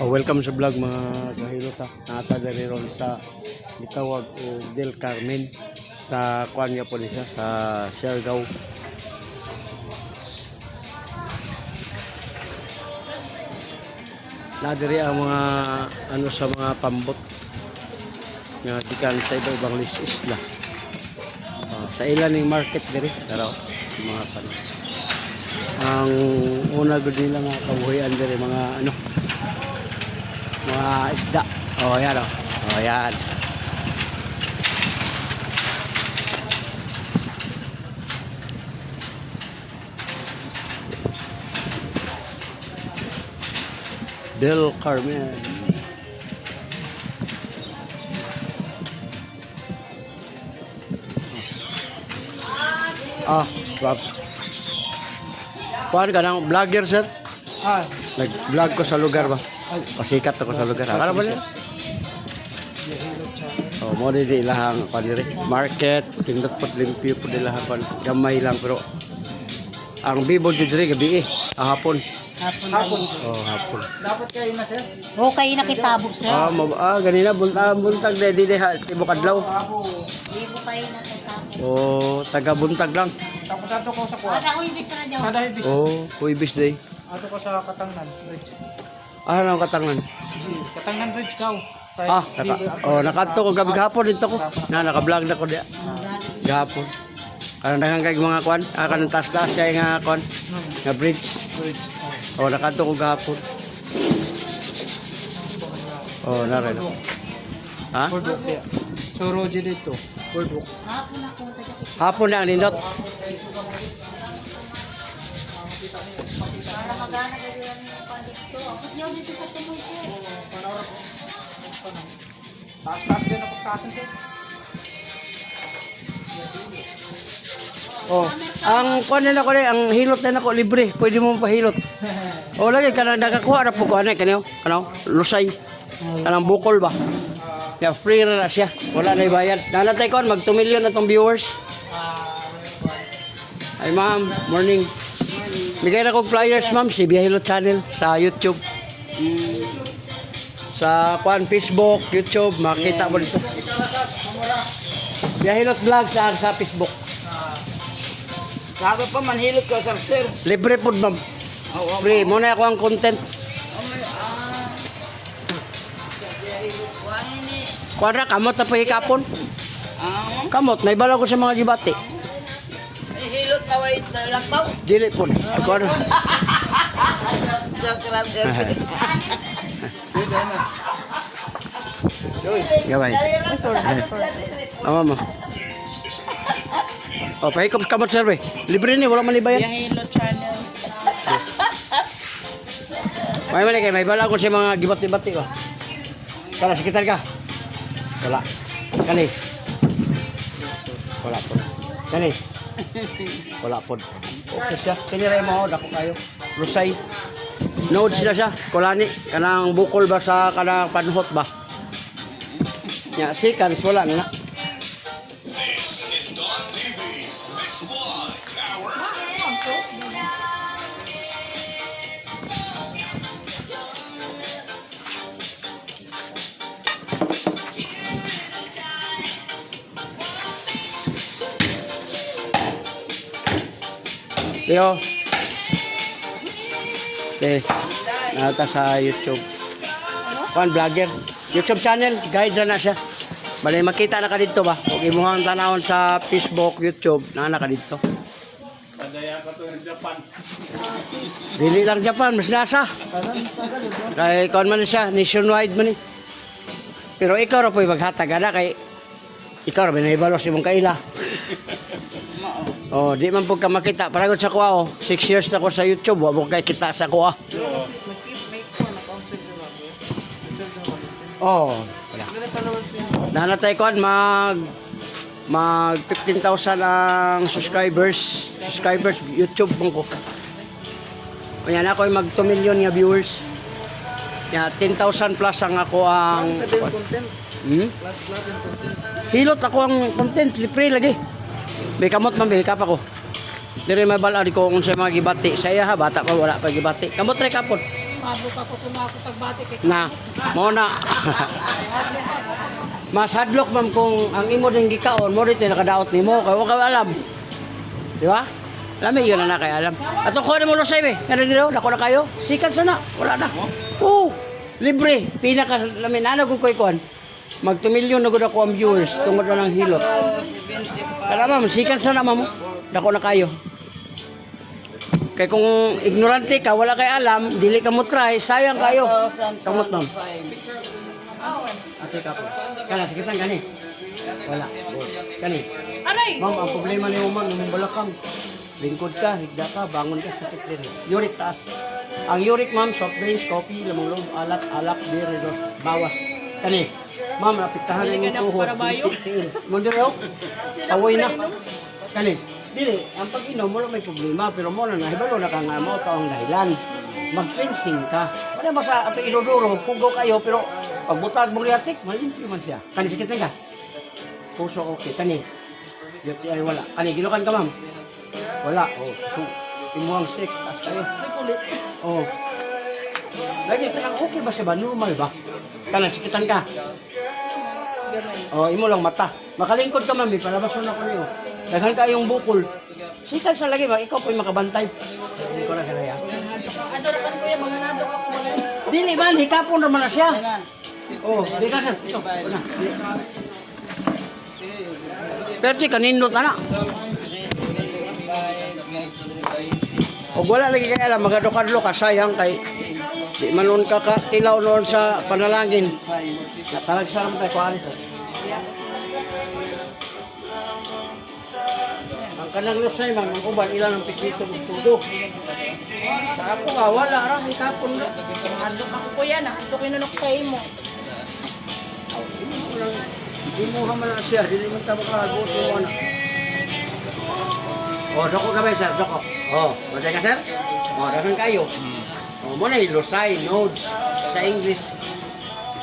Welcome sa vlog mga kahilota. Nata diri ron sa gitawag o Del Carmen sa kuan nga po siya sa Siargao. Na diri ang mga ano sa mga pambot nga gikan sa ibang isla. Sa ilaning market diri pero mga pan. Ang una gud nila nga kabuhian diri mga ano mga isda. Yan yan. Del Carmen. Props. Kuan ka ng vlogger, sir? Nag-vlog ko sa lugar ba? Pasikat ako sa lugar. Akala ba niya? Mo di ilahang panire. Market, tindot po limpyo po ilahang gamay lang pero ang bibo diri gabi hapon. Hapon. Hapon. Dapat kayo na, sir? Kayo nakitabo, sir. Ganina buntag di tibok adlaw. Hindi mo kayo nakitabo. Taga buntag lang. Tapos ato ko sa kuha. Ada ko ibig na dyan. Kada ibig. Kuibis day. Ato ko sa Katangnan Bridge. Ano ang Katangnan? Katangnan Bridge ka. Nakadto ko gabi hapon dito ko. Naka-vlog na ko diya. Gahapon. Kanang kay mga kwan, kanang taas-taas kay nga kwan, nga bridge. Nakadto ko gahapon. Naray na. Ha? Boardwalk diya. So Roger dito. Boardwalk. Hapon na ang nindot. Para magana ka dyan yung pandito. Ako niyo dito sa tumoy, sir. Taas-taas din ako tasan, sir. Ang kuan na ko ang hilot na ko libre, pwede mo pahilot. Lagi kanang nakakuha ra po ko ani kaniyo, lusay. Kanang bukol ba? Ya free ra siya. Wala na ibayad. Nanatay ko mag 2 million na tong viewers. Ay ma'am, morning. Bigay na ko flyers ma'am si Biyahilot channel sa YouTube. Sa kuan Facebook, YouTube, makita mo dito. Biyahilot vlog sa Facebook. Sabi pa manhilot ko, sir. Libre po ma'am. Free, muna ako ang content. Kuadra, kamot na pahikapon. Kamot, may bala ko sa mga gibati. Hilot na wait na laktaw. Dili po. Kuadra. Gaway. Mama. Pahikap kamot sir, be. Libre ni, wala man ibayad. Biyahilot channel. May bala ko sa mga gibati-bati ko. Tara, sekitar ka. Wala. Kani. Wala po. Kani. Wala po. Okay siya. Kiniray mo, dako kayo. Lusay. Nodes na siya. Kulani. Kanang bukol ba sa kanang panhot ba? Nya, seconds, wala na. Yo. Nata sa YouTube. Kuan vlogger. YouTube channel, guide na siya. Bali makita na ka dito ba? Okay mo ang tanawon sa Facebook, YouTube, na ka dito. Kadaya ka to ng Japan. Dili lang Japan, mas nasa. Kay kuan man siya, nationwide man ni. Pero ikaw ra po'y maghatag ana kay ikaw ra binahibalos imong kaila. Di man po ka makita. Paragod sa kuha, 6 years na ko sa YouTube. Wa mo kay kita sa kuha. Wala. Nanatay ko, mag 15,000 ang subscribers. YouTube mo ko. Ayan ako mag 2 million nga viewers. 10,000 plus ang ako ang... Hilot ako ang content. Libre lagi. May kamot man, may kapa ko. Dire may balad ko kung sa mga gibati. Saya ha, bata pa wala pa gibati. Kamot rin kapon. Mabuk ako sumako tagbati kay Na, mo na. Mas hadlok ma'am kung ang imo ding gikaon mo dito nakadaot nimo kay wa ka alam. Di ba? Lami yun na kay alam. Ato ko mo lusay be. Ngano dito dako na kayo. Sikat sana. Wala na. Oo. Libre. Pinaka lami na ko koy kon. Mag 2 million na gud ako ang viewers tungod na ng hilot. Kala ma'am, sikat sana ma'am. Dako na kayo. Kay kung ignorante ka, wala kay alam, dili ka mo try, sayang kayo. Kamot ma'am. Ate ka po. Kala, sikitan gani. Wala. Gani. Aray! Ma'am, ang problema ni Umang, nung balakang. Lingkod ka, higda ka, bangon ka, sakit din. Uric taas. Ang uric ma'am, soft drinks, coffee, lamang loob, alak, beer, redo, bawas. Kani. Ma'am, napiktahan na yung tuhod. Mundero, awoy na. Kani. Dili, ang pag-inom mo lang may problema, pero mo na nahibalo na ka nga mo, ito ang dahilan. Mag-fencing ka. Wala ba sa ato iduduro, pugo kayo, pero pagbutag mo riatik, malimpyo man siya. Kani, sakit na ka? Puso okay, kani. Yuti ay wala. Kani, ginukan ka ma'am? Wala. Oh, so, imuang sex, taas kayo. May kulit. Oh. Lagi ka lang, okay ba siya ba? Normal ba? Kani, sakitan ka? Oh, imo lang mata. Makalingkod ka ma'am, palabas mo na ko niyo. Daghan ka yung bukol. Sikat sa lagi ba? Ikaw po'y makabantay. Hindi ko na kanaya. Adorakan ko yung mga nado ako. Dili man, hikapon naman na siya. Oh, di ka sir. Ito, na. Pero di kanindot na na. O wala lagi kaya alam, magadokadlo ka, sayang kay di manon ka tilaw noon sa panalangin. Talagsaram tayo ko alis. Ang kanang lusay man, ang uban, ilan ang pisnito ng tudo. Sa ako nga, wala ra, hikapon na. Adok ako po yan ah. Adok inunok sa imo. Hindi mo haman na siya, hindi mo tamo ka, buto mo na. O, doko ka ba, sir? Doko. O, matay ka, sir? O, dagan kayo. O, mo na lusay, nodes. Sa English,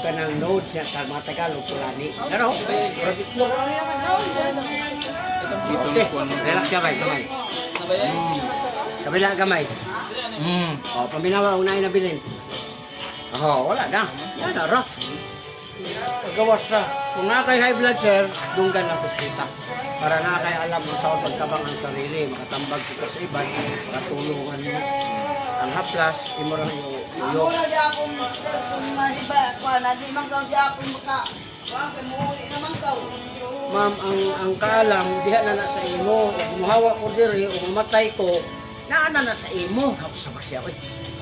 ka ng nodes siya sa mga Tagalog, Pulani. Pero, itlog lang yan. Okay, relax kamay, kamay. Kabila kamay. O, paminawa, unahin na bilin. O, wala na. Yan na, rock. Paggawas na. Kung na kay high blood, sir, dunggan ng hospital. Para na kay alam mo sa pagkabang ang sarili, makatambag ko sa iba, makatulungan mo. Ang haplas, imo lang yung Ako na di ako mahiba. Na di man daw di ako maka. Wag kay muuli naman daw. ma'am, ang kaalam, diha na sa imo. Kung mahawa ko diri, o mamatay ko, naana na sa imo. Hapos sa basya ko.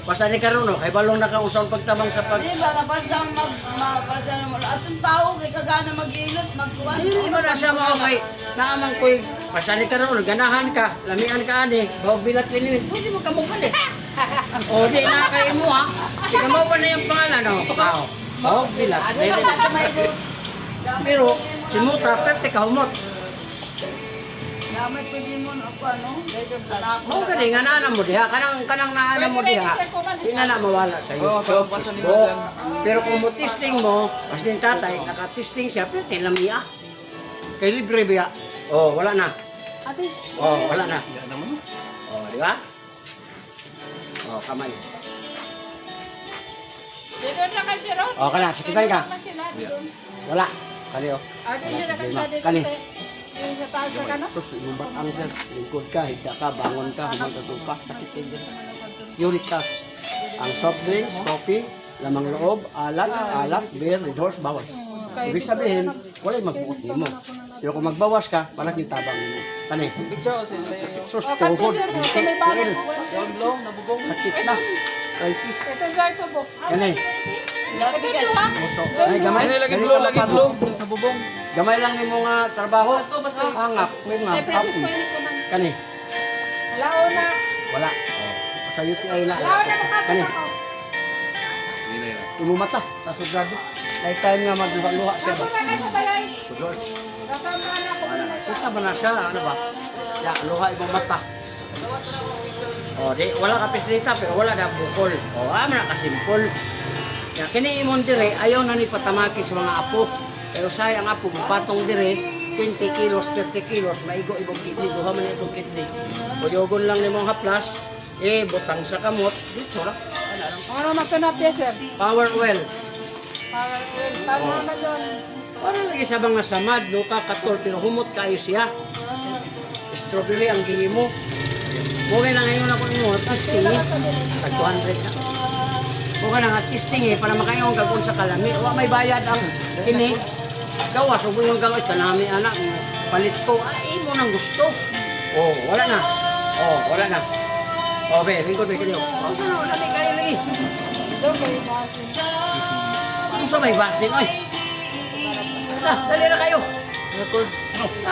Basta ni karon no, kay balong na kausang pagtabang sa pag... Di ba napasang mapasang mo. Atong tao kay kagana mag-ilot, magkuwan. Dili mo na siya mo kay naamang ko'y pasali ka ron, ganahan ka, lamian ka ani, bawag bilat linimit, pwede mo kamukan eh. O di na kay mo ha, di ka mo pa na yung pangalan no, bawag bilat, linimit. Pero, si Muta, perte ka humot. Gamay ko di mo ako ano. Mo ka di, nga naanam mo diha, kanang naanam mo diha, di na na mawala sa'yo. Pero kung mo testing mo, pas din tatay, naka-testing siya, perte lamia. Kay libre biya. Oh, wala na. Ate, Oh, wala na. Oh, di ba? Oh, kamay. dito na kay si Ron. Oh, kana, sakitan ka. Dito sila, dito. Wala. Kani oh. Dito na kay sa dito. Kani. Sa taas na ka no? Terus lumbat ang sir, lingkod ka, higda ka, bangon ka, humagado ka, sakit din din. Uric test. Ang soft drinks, coffee, lamang loob, alak, beer, red horse, bawas. Ibig sabihin, wala yung magbuot mo. Pero kung magbawas ka, malaking tabang mo. Kani. Sus, tuhod, bintik, tiil. Sakit na. Kaitis. Ito dito po. Kani. Ito dito ha. Puso. Ay, gamay. Lagi glow. Nabubong. Gamay lang yung mga trabaho. Angap, Ay, kungap, princess hapon. ko init ko man. Kani. Lao na. Wala. Sa UTI na. Lao na makapit Kani. ako. Imumata. Sa sobrado. Lifetime nga magluha-luha siya ba? Ako na sa balay. George. Kasama na ako muna sa. Isa ba na siya? Ano ba? Ya, luha ibang mata. O, di, wala ka pislita pero wala na bukol. O, na kasimpol. Ya, kini imon dire, ayaw na ni patamaki sa mga apo. Pero say ang apo, patong dire, 20 kilos, 30 kilos, maigo ibang kidney, duha man itong kidney. O, yogon lang ni mong haplas, butang sa kamot, dito ra. Ano naman ito na piya, sir? Power oil. Power oil. Paano naman doon? Para lagi sa mga samad, no ka katol, pero humot kayo siya. Strawberry ang gihimo. Mugay na ngayon ako mo, testing eh. Tag 200 na. Mugay na nga testing eh, para makayong gagawin sa kalami. Wa may bayad ang kini. Gawas, huwag yung gawas, kanami anak, palit ko. Ay, mo nang gusto. Oh, wala na. Oh, wala na. Oh, be, lingkod, be, kanyo. Oh, ano, lagi kayo lagi. Ito, may basin. Ano sa may basin, oy? Dali na kayo. Records.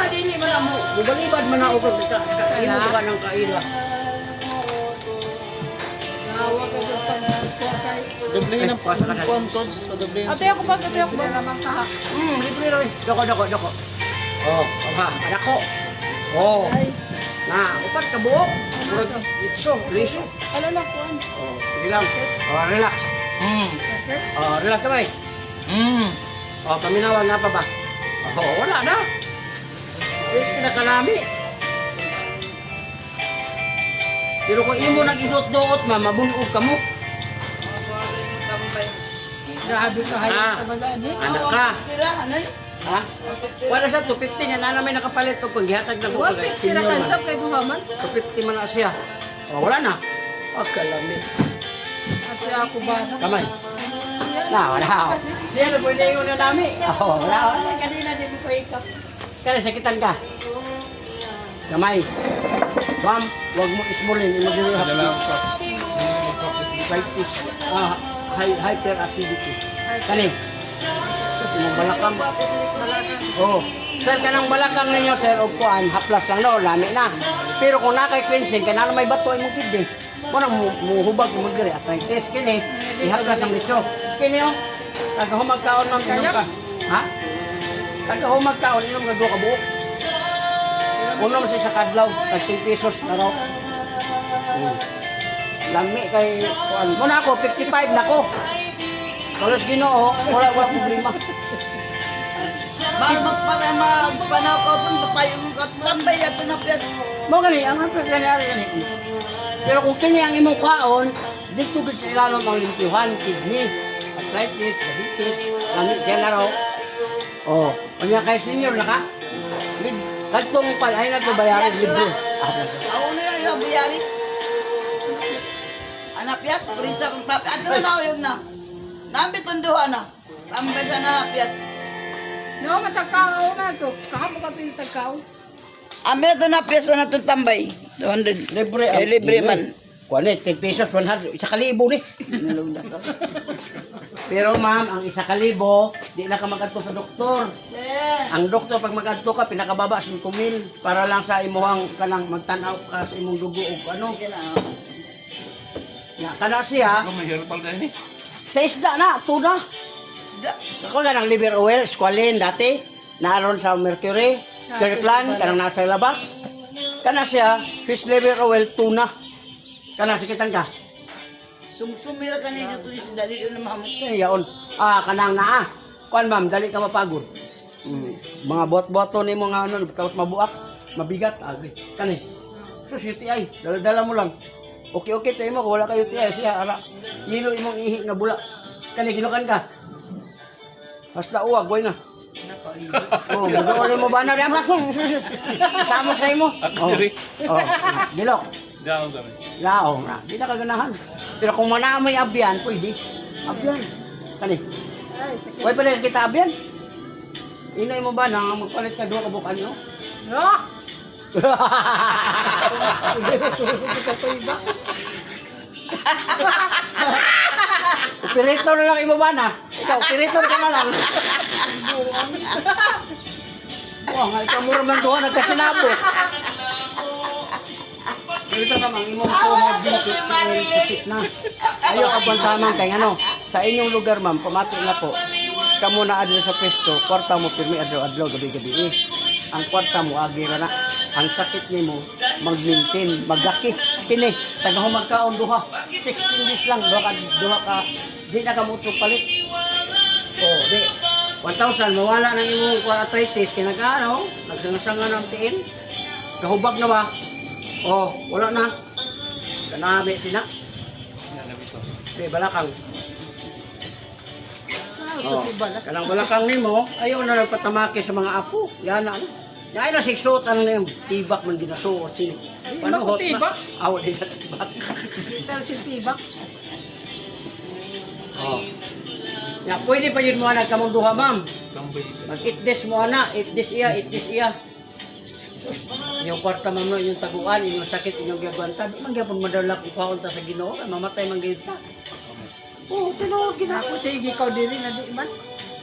Dili man mo. Bubalibad man ako kag kaila ka ng kaila. Nawag ka doon pa na sir kay. Doblingin ang Pasa ka na. concords. Doblingin. Ate, ako ba? Ate, ako ba? Naman ka. Libre rin. Doko. Oh, ha, dako. Oh, Ay, na, upat ka buok. Murag itso, liso. ano na po? Oh, sige lang. Oh, relax. Okay. Oh, relax ka ba? Oh, paminawan na pa ba? Oh, wala na. Pinakalami. Pero kung imo nag-idot-doot, mabunog ka mo. Grabe ka, Ah. hayop ka ba saan eh? Anak ka. Tira, ano eh? Ha? Wala sa 250 niya, na may nakapalit ko kung gihatag na ko. What, 50 na kansap kay Muhammad? 250 man na siya. Oh, wala na. Pagkalami. Ate, ako ba? Kamay. Na, wala. Kasi, Siya na pwede yung na dami. Oh, wala. kanina din mo pa-ikap. Kaya sakitan ka. Kamay. Bam, wag mo ismulin. Imo din yung hapis. Hyperacidity. Kani. Imong balakang. Oh. Sir, kanang balakang ninyo, sir, o kuan, haplas lang no, lami na. Pero kung nakay cleansing, kanang may bato imong kidney. Mo nang muhubag mo diri arthritis kini. Ihaplas ang litso. Kini oh. Tagahumag kaon man inom ka. Ha? Tagahumag kaon inom ka duha ka buok. Unom sa isa kadlaw, tag 10 pesos na raw. Lami kay kuan. Mo na ako 55 na ko. Kalos Ginoo, wala problema. Magpanaw ko punta pa yung tambay at tunapyat. Mo gani ang nangyari gani. Pero kung kini ang imong kaon, dito gid sa ilalom ang limpyuhan, kidney, arthritis, diabetes, langit general. Oh, unya kay senior na ka? Kadtong pal ay na to bayaran libre. Ako na lang yung biyari. Anapyas, prinsa kong tap. Ato na ako yung na. Nambit tunduhan na. Tambay sa anapyas. No, matagkao na to. Kahapon ka ito yung tagkao. Ambil ito na pyesa na itong tambay. 200. Libre Eh, libre man. Kuan 10 pesos 100, isa kalibo ni. Pero ma'am, ang isa kalibo, di na ka magadto sa doktor. Ang doktor pag magadto ka pinakababa 5,000 para lang sa imuhang kanang magtan-aw ka sa imong dugo ug ano. Ya, kana siya. May herbal din eh. Sa isda na, tuna. Ako nga ng liver oil, squalene dati. Naaron sa mercury. Kirkland, kanang nasa labas. Kana siya, fish liver oil, tuna. Kana, sikitan ka. Sumsumira ka niya ito si dali yun na mamuk. Yaon. Kanang naa. Kuan ma'am, dali ka mapagod. Mga bot-boto ni mo nga ano, tapos mabuak, mabigat. Kani. So, UTI, dala-dala mo lang. Okay, tayo mo, kung wala kayo UTI, siya, ara. Hilo imong ihi nga bula. Kani, ginukan ka. Hasta uwag, boy na. Oh, magdawali mo ba na rin? Sama sa imo. Oh, dilok. Down kami. Lao na, di na kaganahan. Pero kung manamoy abyan, pwede. Abyan. Kani. Huwag pa rin kita abyan. Inay mo ba na magpalit ka doon kabukan nyo? No! Operator na lang imo ba na? Ikaw, operator ka na lang. Wah, nga ikaw mura man doon, nagkasinabot. Ito naman, imong tuhod dikit na. Ayaw abantaman kay ano. Sa inyong lugar, ma'am, pamati na po. Kamu na adyo sa pwesto, kwarta mo pirmi adlaw-adlaw gabi-gabi. Ang kwarta mo agira na. Ang sakit nimo mag-maintain, magaki. Kini, taga humagkaon duha. 16 days lang duha ka. Di na ka mutong palit. Oh, di. 1,000 mawala nang imong arthritis kinagaano, nagsangasangan ng tiin. Kahubag na ba? Oh, wala na. Kanami tina. Di, balakang. Ito si Balak. Kanang balakang nimo, ayaw na nagpatamaki sa mga apo. Yan na. Yan na sigsutan na yung tibak man ginasuot sini. Ano tibak? Aw, di na tibak. Ito si Tibak. Oh. Ya, pwede pa yun mo anak kamong duha, ma'am. Tambay isa. Mag-eat this mo ana, eat this iya. Yung kwarta ma'am no, yung taguan, yung sakit, yung gagwanta, di man gyapon madala kung kaunta sa Ginoo, kay mamatay man gyud ta. Oh, tinuod gina. Ako sa ikaw diri na di man.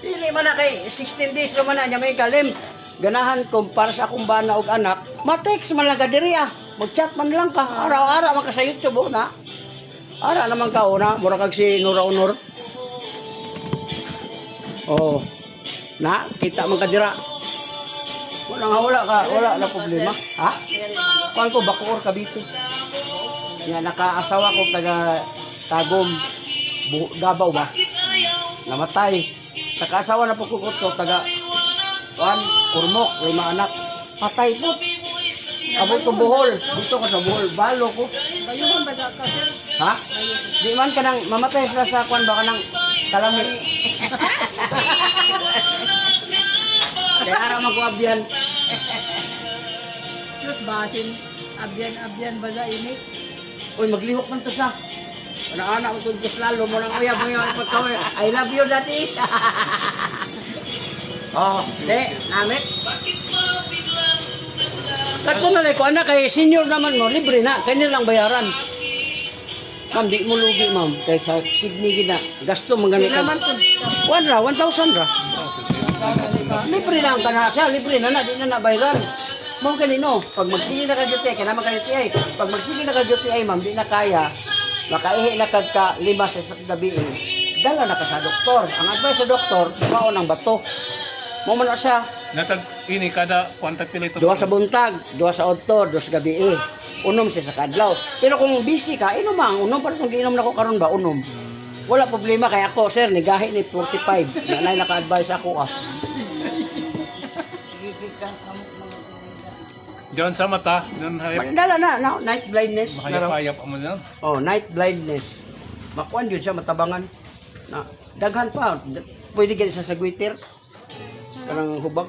Dili man na kay 16 days naman na nya may kalim. Ganahan ko para sa akong bana og anak, ma-text man lang ka diri ah. Mag-chat man lang ka. Araw-araw man ka sa YouTube oh, na. Ara naman ka una, mura kag si Nora Honor. Oh. Na, kita man ka dira. Wala ka, wala na problema. Ha? Kuan ko Bacoor Cavite. Ya nakaasawa ko taga Tagum Davao ba? Namatay. Nakaasawa na po ko taga Kurmok, 5 anak. Patay po. Abot ko Bohol. Dito ko sa Bohol. Balo ko. Bayuhan ba sa kasi? Ha? Di man ka nang mamatay sila sa kwan ba ka nang kalami. Kaya araw mag-uabyan. Sus basin. Abyan ba sa ini? Uy, maglihok man to sa. Anak-anak mo to Diyos lalo mo nang uyab mo yung pagkawin. I love you, daddy. Oh, di, namit. Kato na lang ko, anak, kay senior naman mo, libre na, kaya nilang bayaran. Ma'am, di mo lugi, ma'am. Kaya sa kidney gina, gasto mga ganito. Sila man po. 1,000 ra. Libre lang ka na siya, libre na, di na nabayaran. Ma'am, kanino, pag magsige na ka-duty, kaya naman ka-duty, pag magsige na ka-duty, ma'am, di na kaya, makaihi na kagka-5 sa isang gabi, dala na ka sa doktor. Ang advice sa doktor, maon ang bato. Mo man na siya, Natag ini kada kwanta pila ito. 2 sa buntag, 2 sa odto, 2 sa gabi. Unom siya sa kadlaw. Pero kung busy ka, inom ang unom para sa giinom na ko karon ba unom. Wala problema kay ako, sir, ni gahi ni 45. Nanay naka-advise ako ah. Diyan sa mata, diyan hayop. Mandala na, night blindness. Mahayap-hayap mo diyan. Oh, night blindness. Makuan yun siya matabangan. Na daghan pa, pwede gani sa sagwitir. Kanang hubag.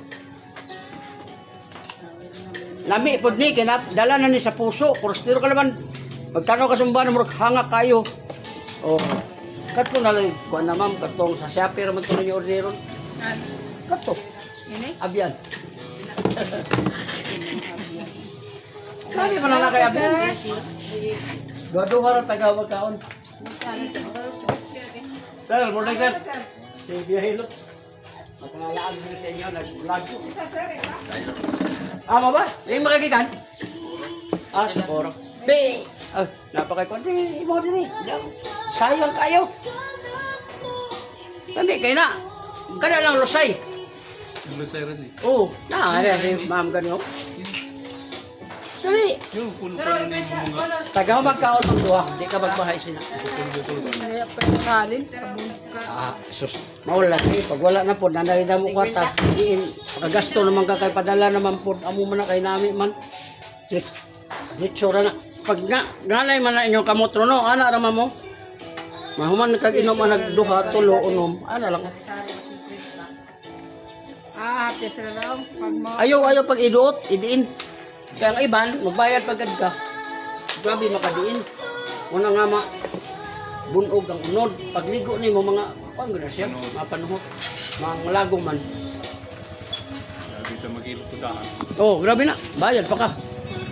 Lami pod ni kinat dala na ni sa puso. Kurstiro ka naman. Pagtanaw ka sumban mo hanga kayo. Oh. Kato na lang kuan na ma'am katong sa Shopee ra man to ninyo orderon. Kato. Ini? Abyan. Kami man na kay abyan. Duha ra tagawag kaon. Sir, mo na sir. Si biyahilo. Makalaan mo sa inyo, nag-vlog. Isa sir, ito? Ama ba? Yung makagikan? Ah, siguro. Be! Ah, napakay-kwan. Be, mo din eh. Sayang kayo. Kami, kayo na. Kada lang lusay. Lusay rin eh. Oo. Na, si ma'am ganyo. Dali. Yung puno pa rin yung mga Taga magkaon ng duha. Di ka magbahay sila. Kaya pa yung kalin. Ah, sus. Mawala eh. Pag wala na po, nanarida mo kwarta. Diin. Pagagasto naman ka kay padala naman po. Amo man na kay nami man. Ditsura na. Pag nga, ganay man na inyong kamotro no. Ana rama mo. Mahuman kag inom ang nagduha, tulo, unom. Ana lang. Happy sila lang. Pag mo. Ayaw pag iduot, idiin. Kaya ang iban, magbayad pagad ka. Grabe makadiin. Una nga bunog ang unod. Pagligo ni mo mga, paano na siya? Mga panuhot. Mga lagong man. dito mag-ilot to daan. Oh, grabe na. Bayad pa ka.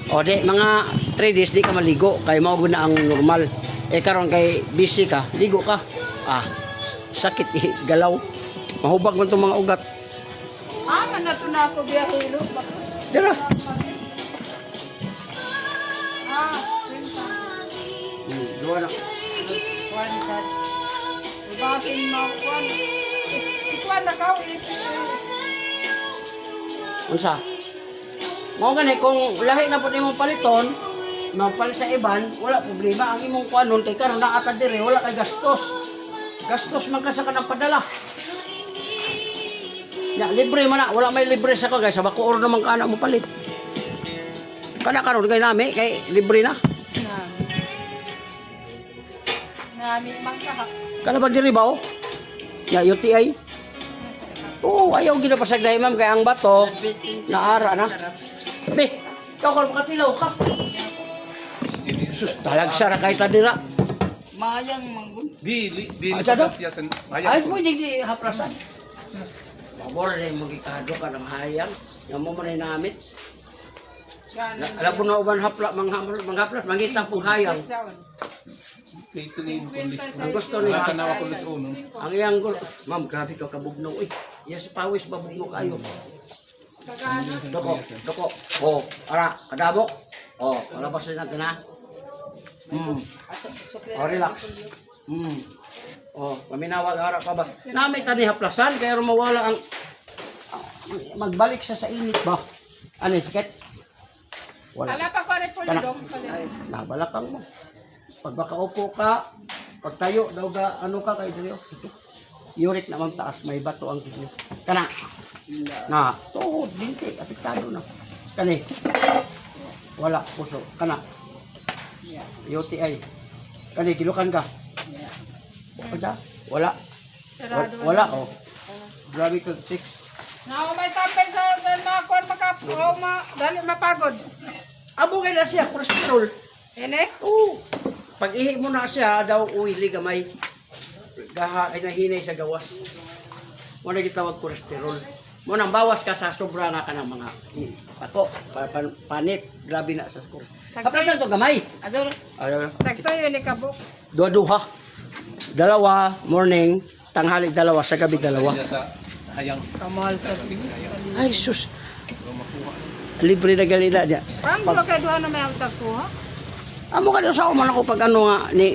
O di, mga 3 days di ka maligo. Kaya mao na ang normal. Eh karon kay busy ka, ligo ka. Ah, sakit galaw. Mahubag man itong mga ugat. Man na ito na ako biyahilo. Dira. Duwa na. Kuan ka. Ibasin mo, kuan. Ikuan na ka, Unsa? Mao gani kung lahi na pud imong paliton, mapalit sa iban, wala problema. Ang imong kuanon kay karon naata dire, wala kay gastos. Gastos man ka sa kanang padala. Ya, libre man na, wala may libre sa ko guys. Sa Bacoor naman ka na mo palit. Kana karon kay nami kay libre na. Na Nami mang kaha. Kana ba diri ba oh? Ya UTI. Oo, ayaw ginapasag dahil ma'am kaya ang bato naara na. Be, ikaw kung makatilaw ka. Sus, talagsara kahit tadira. Mayang manggun. Di Ah, siya daw? pagkatiyasan. Ay, mo di haprasan. Pabor na yung magikado ka ng hayang. Yung mo man namit. Alam mo na uban hapla, manghaplas, mangita pong hayang. Ito na yung kulis. Ang gusto niya, Tanawa kulis uno. ang iyang gulo. Ma'am, grabe ka kabugnaw. Uy, yes, pawis babugnaw kayo. Doko. Oh, ara, kadamo. Oh, palabas na na. Oh, relax. Oh, paminawal harap pa ba? Namay tani haplasan kaya mawala ang magbalik siya sa init ba? Ano sakit? Wala. Ala pa ko rin po Kana. dong. Nabalakang mo. Pag makaupo ka, pag tayo daw ga ano ka kay dili. Uric naman taas, may bato ang kidney. Kana. Na, tuhod, binti, apektado na. Kani. Wala puso. Kana. UTI. Kani kilukan ka. Wala. Wala. Wala oh. Grabe ka 6. Na may tampay sa mga kuwan dali mapagod. Abo kay na siya cholesterol. Ene? Oo. Pag ihi mo na siya daw uili gamay. Gaha ay nahinay sa gawas. Mo na gitawag cholesterol. Mo nang bawas ka sa sobra nga kanang mga pako, panit, grabe na sa school. Kaplasan to gamay. Ador. Sakto yun ni kabuk. Duha. Dalawa morning, tanghali dalawa, sa gabi dalawa. Sa hayang. Kamahal sa bingis. Ay sus. Libre na galina niya. Ang duha kay duha na may ang kuha. Amo ka sa uman ako pag ano nga ni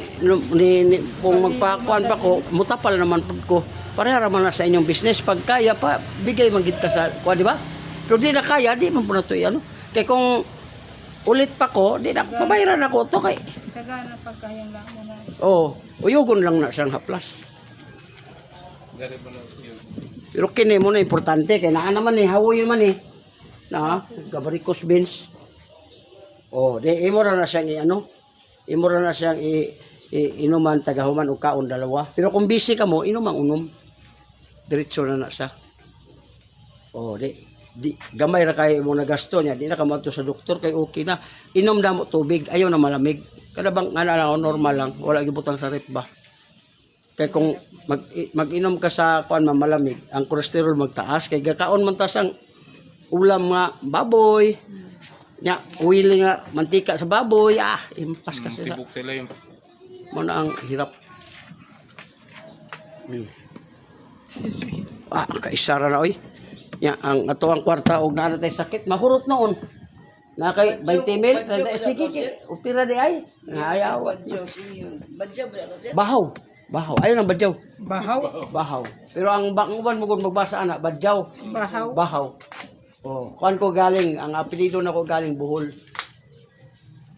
kung magpakuan pa ko, mutapal naman pud ko. Parehara man na sa inyong business pag kaya pa bigay man gid ta sa kuan di ba? Pero di na kaya, di man po na to ano. Kay kung ulit pa ko, di na babayaran ako to kay. Kagana pagkahayang lang mo na. Oh, uyugon lang na siyang haplas. Gari mo na yun. Pero kini mo na importante kay naa naman ni hawoy man ni. Na, gabarikos beans. Oh, di imo ra na siyang ano? Imo ra na siyang inuman tagahuman o kaon dalawa. Pero kung busy ka mo, inom ang unom. Diretso na siya. Oh, di gamay ra kay mo nagasto niya, di na ka madto sa doktor kay okay na. Inom na mo tubig, ayaw na malamig. Kada bang ana lang normal lang, wala gibutang sa rep ba. Kay kung mag-inom ka sa kuan malamig, ang cholesterol magtaas kay gakaon man tas ang ulam nga baboy. Nya, uwili nga mantika sa baboy, impas ka sila. Tibok sila yung Mo na ang hirap. Kaisara na oy. Ya, ang ato ang kwarta og naa tay sakit, mahurot noon. Na kay 20 mil, sige, upira di ay. Ayawat. Badyaw ba ako siya? Bahaw. Ayun ang badyaw. Bahaw. Pero ang uban mo kung magbasa ana, badyaw. Bahaw. Oh, kuan ko galing, ang apelyido na ko galing Bohol.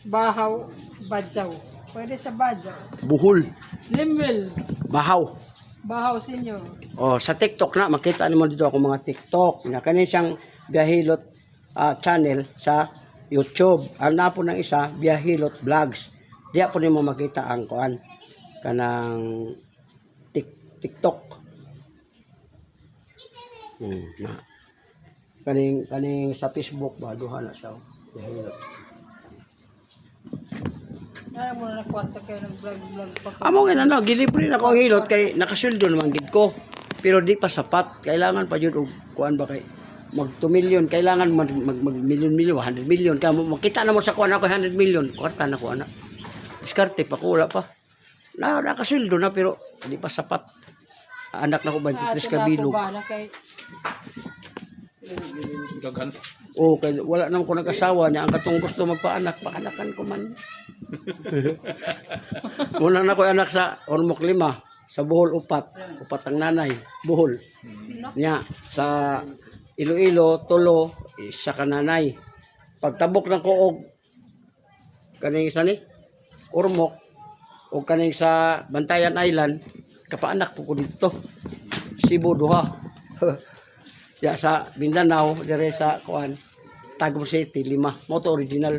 Bahaw. Badyaw. Pwede sa badyaw. Bohol. Limwil. Bahaw sinyo. Oh, sa TikTok na makita nimo dito ako mga TikTok. Na kanin siyang Biyahilot channel sa YouTube. Ang napo ng isa, Biyahilot Vlogs. Diya po nimo makita ang kuan kanang TikTok. Na. Kaning sa Facebook ba duha na siya. Biyahilot. Ano mo na kwarta kayo ng vlog. Amo nga ano, gilibre na ko hilot kay nakasweldo naman gid ko. Pero di pa sapat. Kailangan pa jud og kuan ba kay mag 2 million, kailangan mag million 100 million ka makita na mo sa kuan ako 100 million, kwarta na ko ana. Diskarte pa ko wala pa. Nakasweldo na pero di pa sapat. Anak na ko 23 ka bilog. gaghan. Oh, kay wala nang ko nag-asawa niya ang katong gusto magpaanak, paanakan ko man. Muna na ko anak sa Ormoc 5, sa Bohol 4 ang nanay, Bohol. Nya sa Iloilo 3 isa ka nanay. Pagtabok ng kuog kaning isa ni Ormoc o kaning sa Bantayan Island, kapaanak po ko dito. Cebu 2. Ya sa Mindanao dire sa kuan Tagum City 5 mo to original.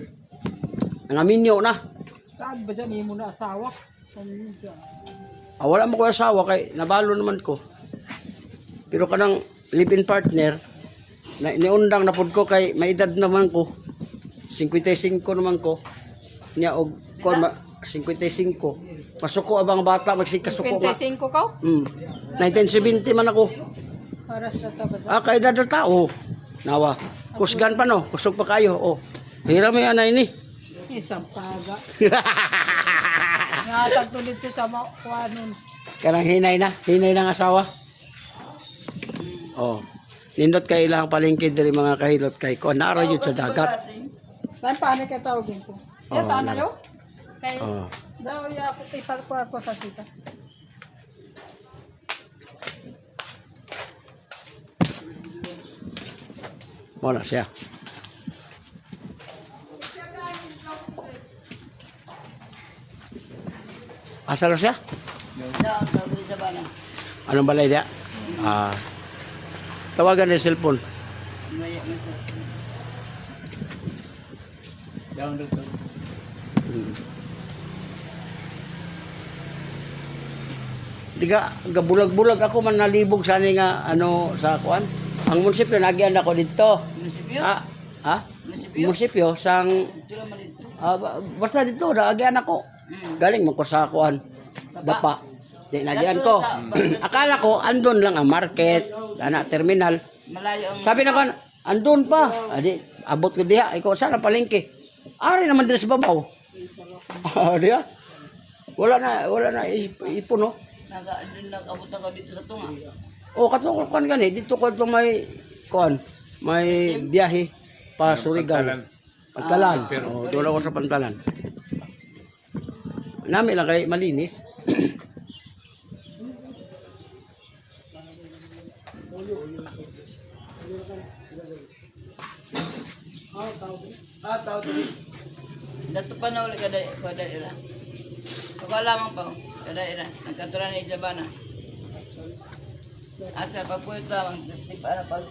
Nangaminyo na. Saan ba dyan mo na asawa? Wala mo ko asawa kay nabalo naman ko. Pero kanang live-in partner, na niundang na pud ko kay may edad naman ko. 55 naman ko. Nya og kon 55. Pasuko abang bata magsikasuko nga. 25 ka? 1970 man ako. Para sa tabas. Kay edad na tao. Nawa. Kusgan pa no, kusog pa kayo. Oh. Hira mo yan ni. Isang paga. Natag to dito sa kuanon. Karang hinay na ng asawa. Oh. Nindot kay ilang palengke diri mga kahilot kay ko naro yun sa dagat. Saan paano kaya tawagin ko? Oo, Yan, ano nara. yun? Kay, Oh. daw ya ako ipalkuha ko sa sita. Mo na siya. Asa na siya? Daw, sabi sa bana. Anong balay dia? Tawagan ng cellphone. Maya, masa. Download sa Diga gabulag-bulag ako man nalibog sa ni nga ano sa kuan. Ang munisipyo nagian ako dito. Munisipyo? Ha? Munisipyo? Munisipyo sang Ito naman ito. basta dito nagian ako. Galing man ko sa kuan. Dapa. Di nagian ko. Akala ko andun lang ang market, ana terminal. Malayo ang... Sabi na ko andun pa. Adi abot ko diha ikaw sana palengke. Ari naman diri sa babaw. Diha. Wala na ipon no. Nag-abot ako dito sa tunga. O katong kan gani dito ko to may kon may biyahe pa Surigao. Pantalan. O doon ako sa Pantalan. Nami lang kay malinis. Dato pa na ulit kada ira. Pagka lamang pa, kada ira. Nagkaturan ni Jabana. At sa papuit lamang, di pa na pag...